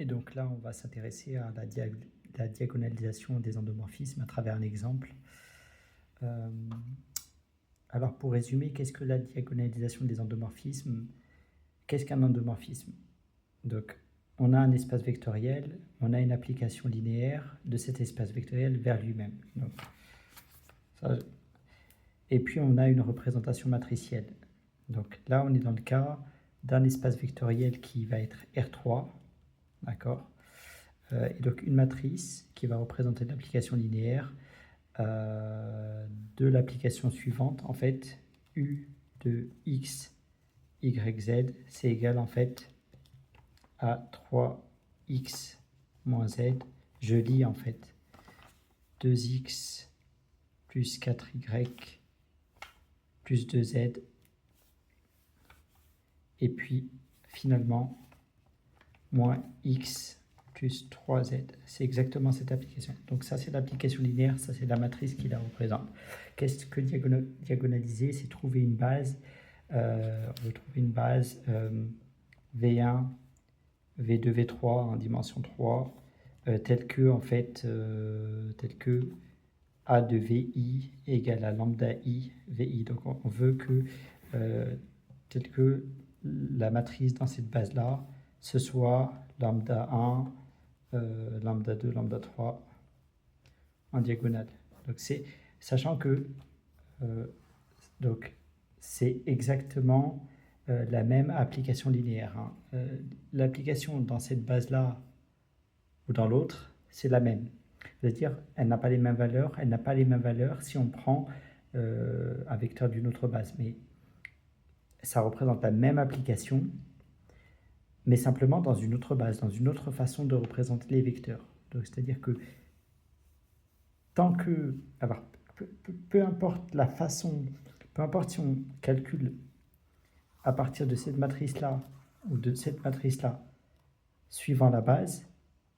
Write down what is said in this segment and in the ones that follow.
Et donc là, on va s'intéresser à la diagonalisation des endomorphismes à travers un exemple. Alors pour résumer, qu'est-ce que la diagonalisation des endomorphismes? Qu'est-ce qu'un endomorphisme? Donc on a un espace vectoriel, on a une application linéaire de cet espace vectoriel vers lui-même. Et puis on a une représentation matricielle. Donc là, on est dans le cas d'un espace vectoriel qui va être R3, d'accord? Et donc une matrice qui va représenter l'application linéaire de l'application suivante. En fait, U de x, y, z, c'est égal en fait à 3x moins z. Je lis en fait 2x plus 4y plus 2z. Et puis finalement, moins x plus 3z. C'est exactement cette application. Donc ça, c'est l'application linéaire, ça, c'est la matrice qui la représente. Qu'est-ce que diagonaliser? C'est trouver une base. On veut trouver une base V1, V2, V3 en dimension 3, telle que, en fait, telle que A de VI égale à lambda I VI. Donc on veut que, telle que la matrice dans cette base-là, ce soit lambda 1, lambda 2, lambda 3 en diagonale. Donc sachant que donc c'est exactement la même application linéaire. L'application dans cette base-là ou dans l'autre, c'est la même. C'est-à-dire, elle n'a pas les mêmes valeurs, elle n'a pas les mêmes valeurs si on prend un vecteur d'une autre base. Mais ça représente la même application, mais simplement dans une autre base, dans une autre façon de représenter les vecteurs. Donc, c'est-à-dire que tant que... Alors, peu importe la façon, peu importe si on calcule à partir de cette matrice-là ou de cette matrice-là, suivant la base,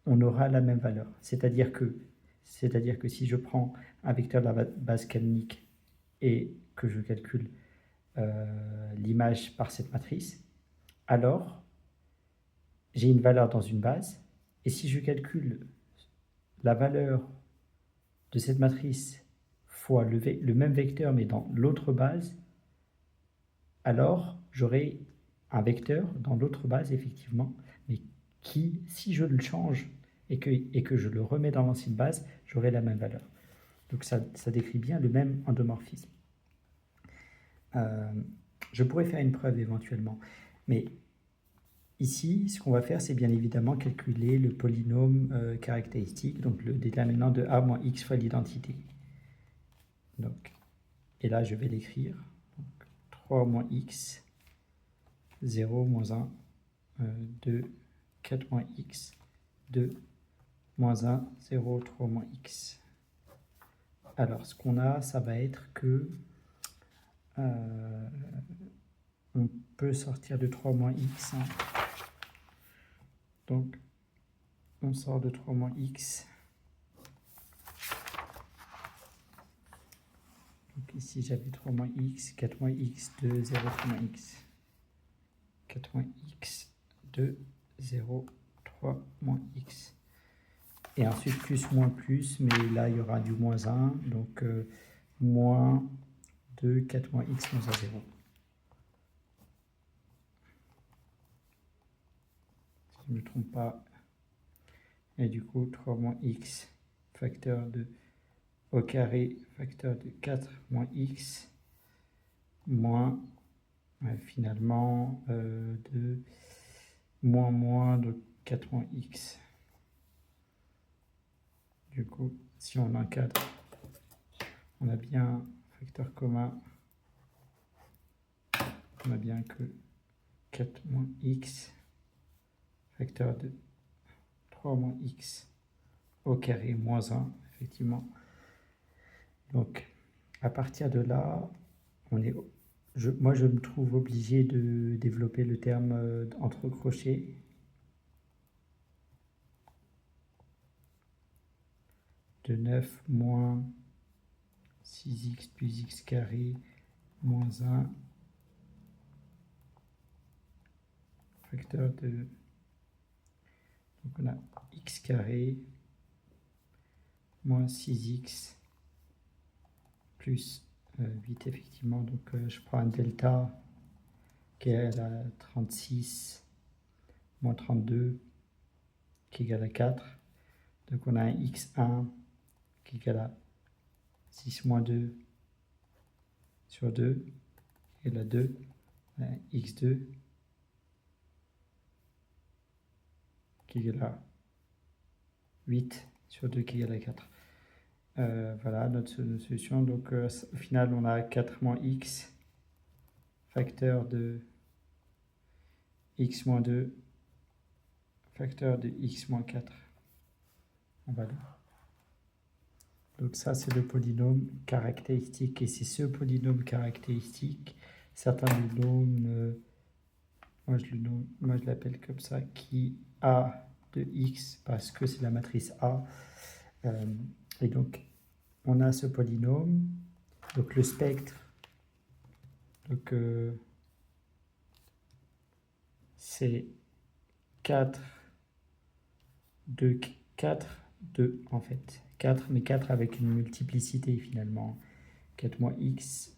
on aura la même valeur. C'est-à-dire que si je prends un vecteur de la base canonique et que je calcule l'image par cette matrice, alors j'ai une valeur dans une base, et si je calcule la valeur de cette matrice fois le même vecteur mais dans l'autre base, alors j'aurai un vecteur dans l'autre base effectivement, mais qui, si je le change et que je le remets dans l'ancienne base, j'aurai la même valeur. Donc ça décrit bien le même endomorphisme. Je pourrais faire une preuve éventuellement, mais ici, ce qu'on va faire, c'est bien évidemment calculer le polynôme caractéristique, donc le déterminant de a moins x fois l'identité. Donc, et là, je vais l'écrire. 3 moins x, 0 moins 1, 2, 4 moins x, 2, moins 1, 0, 3 moins x. Alors, ce qu'on a, ça va être que on peut sortir de 3 moins x. Hein. Donc, on sort de 3 moins x. Donc ici, j'avais 3 moins x, 4 moins x, 2, 0, 3 moins x. 4 moins x, 2, 0, 3 moins x. Et ensuite, plus, mais là, il y aura du moins 1. Donc, moins 2, 4 moins x, moins 1, 0. Si je ne me trompe pas. Et du coup, 3 moins x, facteur de au carré, facteur de 4 moins x, moins, finalement, de moins de 4 moins x. Du coup, si on encadre, on a bien facteur commun, on a bien que 4 moins x, facteur de 3 moins x au carré moins 1, effectivement. Donc, à partir de là, moi je me trouve obligé de développer le terme entre crochets. De 9 moins 6x plus x carré moins 1 facteur de... Donc Donc on a x carré moins 6x plus 8 effectivement. Donc je prends un delta qui est égal à 36 moins 32 qui est égal à 4. Donc on a un x1 qui est égal à 6 moins 2 sur 2 qui est égal à 2. On a un x2 qui est égal à 8 sur 2 qui est égal à 4. Voilà notre solution. Donc au final on a 4 moins x facteur de x moins 2 facteur de x moins 4 en valeur. Donc ça c'est le polynôme caractéristique et c'est ce polynôme caractéristique, certains le nomment, moi je l'appelle comme ça, qui a de x parce que c'est la matrice A. Et donc on a ce polynôme, donc le spectre, donc c'est 4, 2, 4, 2 en fait. 4, mais 4 avec une multiplicité finalement. 4 moins x,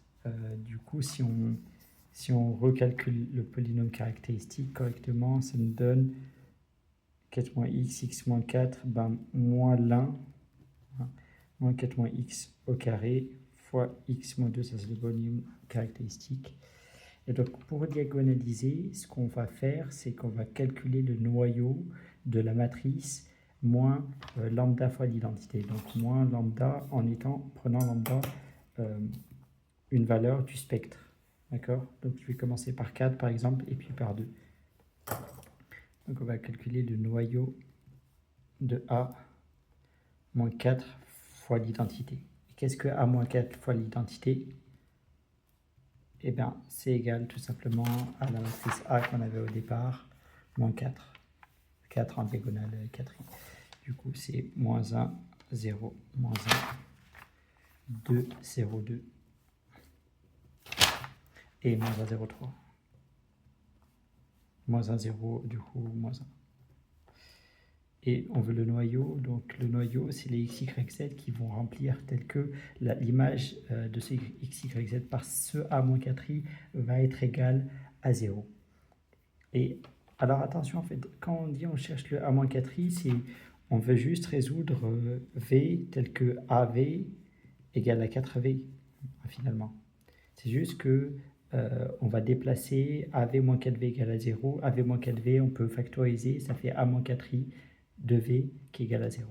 du coup si on recalcule le polynôme caractéristique correctement, ça nous donne 4 moins x moins 4, ben, moins l'un, hein, moins 4 moins x au carré, fois x moins 2, ça c'est le polynôme caractéristique. Et donc pour diagonaliser, ce qu'on va faire, c'est qu'on va calculer le noyau de la matrice moins lambda fois l'identité. Donc moins lambda en prenant lambda une valeur du spectre. D'accord? Donc je vais commencer par 4 par exemple, et puis par 2. Donc on va calculer le noyau de A moins 4 fois l'identité. Qu'est-ce que A moins 4 fois l'identité? Eh bien, c'est égal tout simplement à la matrice A qu'on avait au départ, moins 4. 4 en diagonale 4. Du coup, c'est moins 1, 0, moins 1, 2, 0, 2. Et moins 1, 0, 3. Moins 1, 0, du coup, moins 1. Et on veut le noyau, donc le noyau, c'est les x, y, z qui vont remplir tel que l'image de ce x, y, z par ce a-4i va être égal à 0. Et alors attention, en fait, quand on dit on cherche le a-4i, c'est on veut juste résoudre v tel que av égale à 4v, finalement. C'est juste que on va déplacer av moins 4v égale à 0, av moins 4v, on peut factoriser, ça fait a-4i de v qui est égal à 0.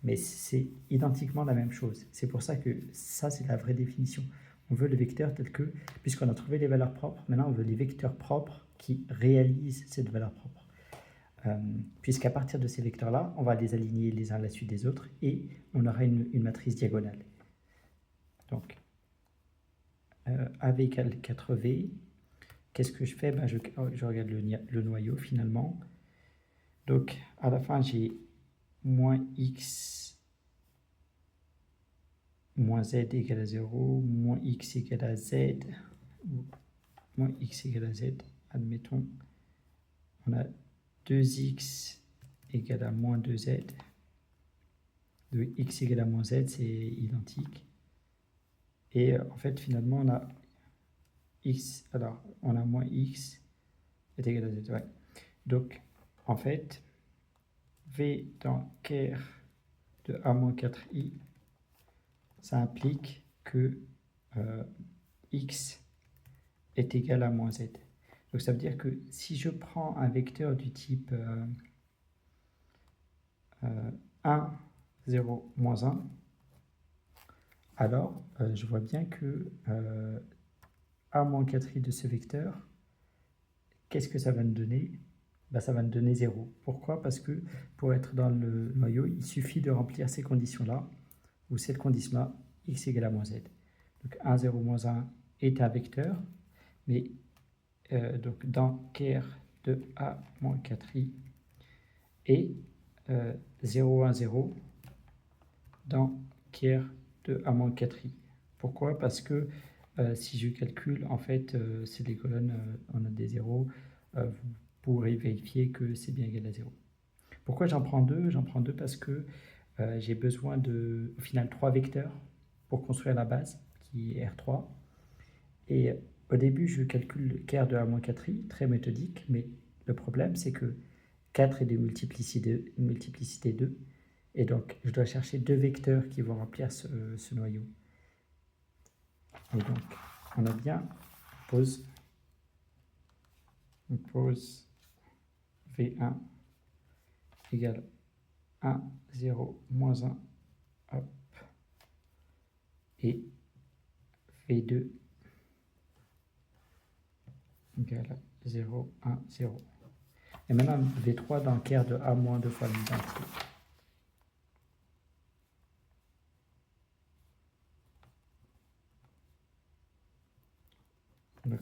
Mais c'est identiquement la même chose. C'est pour ça que ça, c'est la vraie définition. On veut le vecteur tel que, puisqu'on a trouvé les valeurs propres, maintenant on veut les vecteurs propres qui réalisent cette valeur propre. Puisqu'à partir de ces vecteurs-là, on va les aligner les uns à la suite des autres et on aura une matrice diagonale. Donc, AV égale 4V. Qu'est-ce que je fais? Ben, je regarde le noyau finalement. Donc, à la fin, j'ai moins x moins z égale à 0, moins x égale à z, moins x égale à z, admettons. On a 2x égale à moins 2z. De x égale à moins z, c'est identique. Et en fait, finalement, on a x, alors on a moins x est égal à z, ouais. Donc, en fait, v dans ker de a-4i, ça implique que x est égal à moins z. Donc ça veut dire que si je prends un vecteur du type 1, 0, moins 1, alors je vois bien que a-4i de ce vecteur, qu'est-ce que ça va me donner? Ben, ça va me donner 0. Pourquoi? Parce que pour être dans le noyau, il suffit de remplir ces conditions-là, ou cette condition-là, x égale à moins z. Donc 1, 0, moins 1 est un vecteur, mais donc dans ker de a-4i et 0, 1, 0 dans ker de a-4i. Pourquoi? Parce que si je calcule, en fait, c'est des colonnes, on a des zéros, vous pourrez vérifier que c'est bien égal à 0. Pourquoi j'en prends deux? J'en prends deux parce que j'ai besoin de, au final, 3 vecteurs pour construire la base, qui est R3. Et au début, je calcule le KR de A-4i, très méthodique, mais le problème, c'est que 4 est de multiplicité 2, et donc je dois chercher deux vecteurs qui vont remplir ce noyau. Et donc, on a bien, on pose V1 égale 1, 0, moins 1, hop, et V2 égale 0, 1, 0. Et maintenant, V3 dans le KR de A moins 2 fois l'identité. Donc,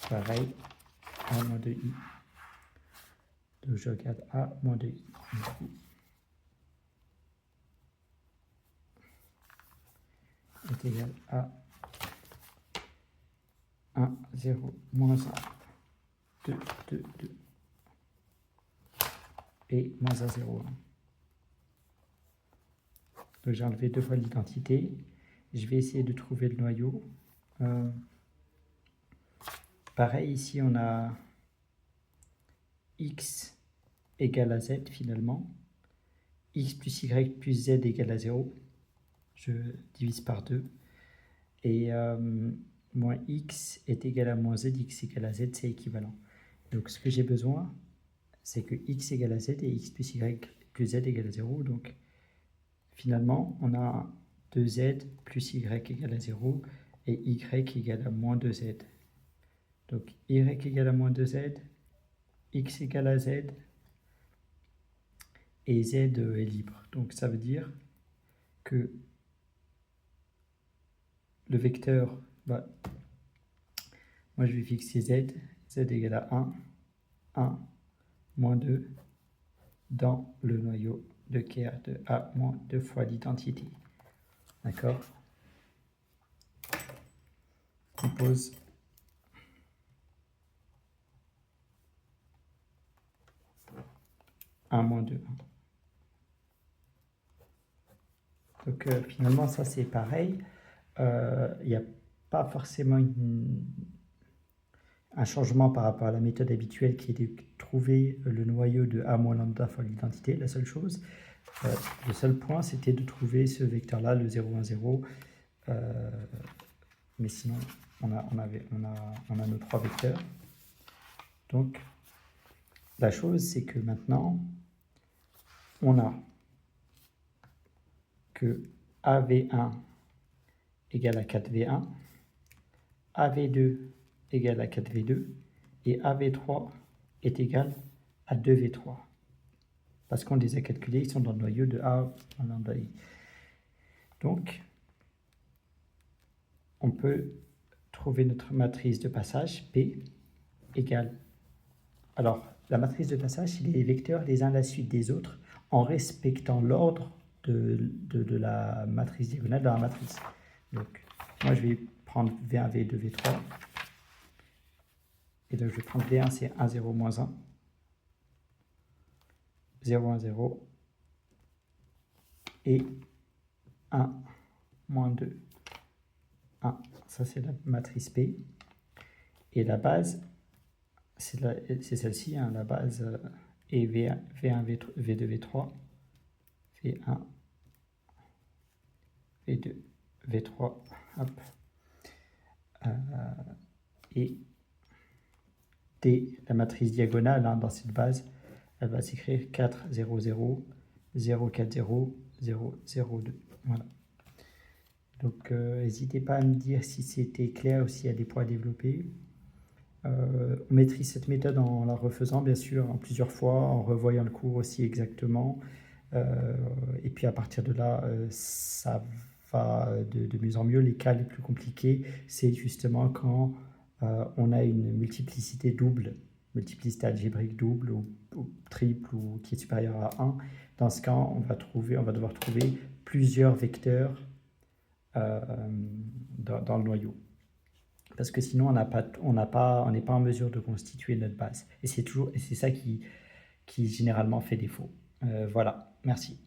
pareil, A moins 2i. Donc, je regarde A moins 2i. Est égal à 1, 0, moins 1, 2, 2, 2. Et moins 1, 0, 1. Donc j'ai enlevé deux fois l'identité. Je vais essayer de trouver le noyau. Pareil, ici on a x égale à z finalement. X plus y plus z égale à 0. Je divise par 2. Et moins x est égal à moins z, x égale à z, c'est équivalent. Donc ce que j'ai besoin, c'est que x égale à z et x plus y plus z égale à 0. Donc finalement, on a 2z plus y égale à 0 et y égale à moins 2z. Donc y égale à moins 2z, x égale à z, et z est libre. Donc ça veut dire que le vecteur, moi je vais fixer z, z égale à 1, 1, moins 2, dans le noyau de KR de A moins 2 fois l'identité. D'accord? On pose moins 2. Donc finalement, ça c'est pareil. Il n'y a pas forcément un changement par rapport à la méthode habituelle qui est de trouver le noyau de A moins lambda fois l'identité. La seule chose, le seul point, c'était de trouver ce vecteur-là, le 0, 1, 0. Mais sinon, on a nos trois vecteurs. Donc, la chose, c'est que maintenant, on a que AV1 égale à 4V1, AV2 égale à 4V2, et AV3 est égal à 2V3. Parce qu'on les a calculés, ils sont dans le noyau de A en lambda I. Donc, on peut trouver notre matrice de passage P égale... Alors, la matrice de passage, c'est les vecteurs les uns à la suite des autres en respectant l'ordre de la matrice diagonale dans la matrice. Donc, moi, je vais prendre V1, V2, V3. Et donc, je vais prendre V1, c'est 1, 0, moins 1. 0, 1, 0. Et 1, moins 2, 1. Ça, c'est la matrice P. Et la base, c'est celle-ci, hein, la base est V1, V2, V3. V1, V2, V3. Hop. Et D, la matrice diagonale hein, dans cette base, elle va s'écrire 4, 0, 0, 0, 4, 0, 0, 0, 2. Voilà. Donc, n'hésitez pas à me dire si c'était clair ou s'il y a des points à développer. On maîtrise cette méthode en la refaisant, bien sûr, en plusieurs fois, en revoyant le cours aussi exactement. Et puis, à partir de là, ça va de mieux en mieux. Les cas les plus compliqués, c'est justement quand on a une multiplicité double, multiplicité algébrique double ou triple ou qui est supérieure à 1. Dans ce cas, on va devoir trouver plusieurs vecteurs dans le noyau. Parce que sinon, on n'est pas en mesure de constituer notre base. Et c'est ça qui qui généralement fait défaut. Voilà, merci.